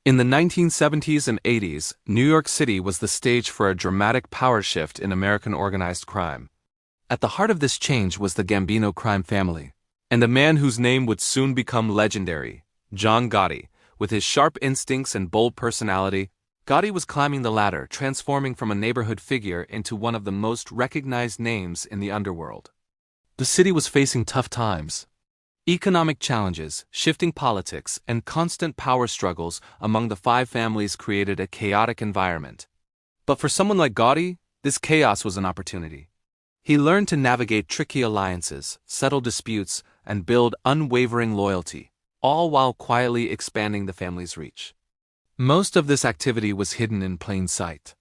In the 1970s and 80s, New York City was the stage for a dramatic power shift in American organized crime. At the heart of this change was the Gambino crime family, and a man whose name would soon become legendary, John Gotti. With his sharp instincts and bold personality, Gotti was climbing the ladder, transforming from a neighborhood figure into one of the most recognized names in the underworld. The city was facing tough times. Economic challenges, shifting politics, and constant power struggles among the five families created a chaotic environment. But for someone like Gotti, this chaos was an opportunity. He learned to navigate tricky alliances, settle disputes, and build unwavering loyalty, all while quietly expanding the family's reach. Most of this activity was hidden in plain sight.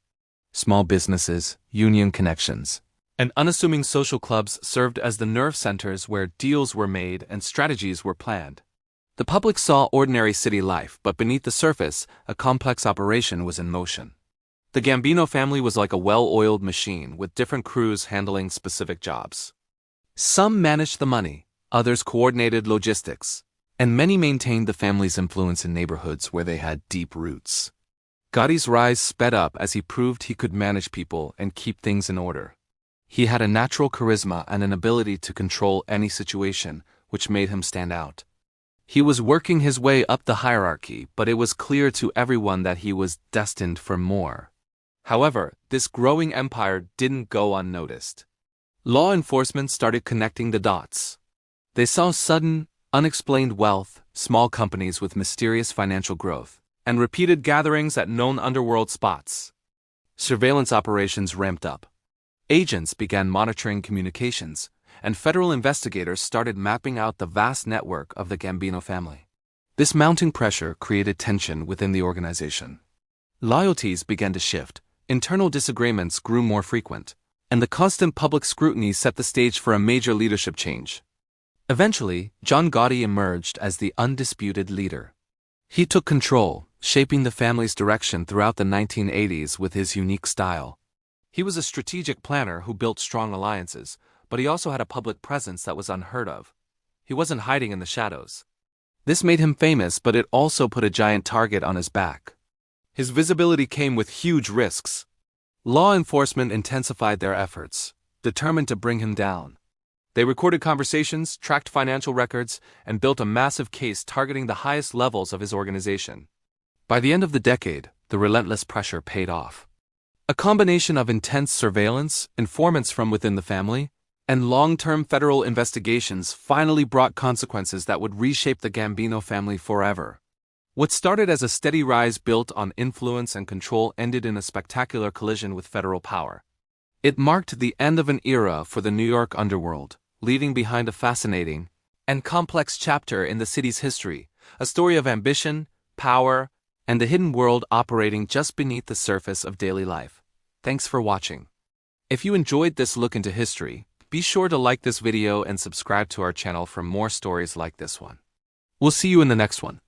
Small businesses, union connections, and unassuming social clubs served as the nerve centers where deals were made and strategies were planned. The public saw ordinary city life, but beneath the surface, a complex operation was in motion. The Gambino family was like a well-oiled machine, with different crews handling specific jobs. Some managed the money, others coordinated logistics, and many maintained the family's influence in neighborhoods where they had deep roots. Gotti's rise sped up as he proved he could manage people and keep things in order. He had a natural charisma and an ability to control any situation, which made him stand out. He was working his way up the hierarchy, but it was clear to everyone that he was destined for more. However, this growing empire didn't go unnoticed. Law enforcement started connecting the dots. They saw sudden, unexplained wealth, small companies with mysterious financial growth, and repeated gatherings at known underworld spots. Surveillance operations ramped up. Agents began monitoring communications, and federal investigators started mapping out the vast network of the Gambino family. This mounting pressure created tension within the organization. Loyalties began to shift, internal disagreements grew more frequent, and the constant public scrutiny set the stage for a major leadership change. Eventually, John Gotti emerged as the undisputed leader. He took control, shaping the family's direction throughout the 1980s with his unique style. He was a strategic planner who built strong alliances, but he also had a public presence that was unheard of. He wasn't hiding in the shadows. This made him famous, but it also put a giant target on his back. His visibility came with huge risks. Law enforcement intensified their efforts, determined to bring him down. They recorded conversations, tracked financial records, and built a massive case targeting the highest levels of his organization. By the end of the decade, the relentless pressure paid off. A combination of intense surveillance, informants from within the family, and long-term federal investigations finally brought consequences that would reshape the Gambino family forever. What started as a steady rise built on influence and control ended in a spectacular collision with federal power. It marked the end of an era for the New York underworld, leaving behind a fascinating and complex chapter in the city's history, a story of ambition, power, and the hidden world operating just beneath the surface of daily life. Thanks for watching. If you enjoyed this look into history, be sure to like this video and subscribe to our channel for more stories like this one. We'll see you in the next one.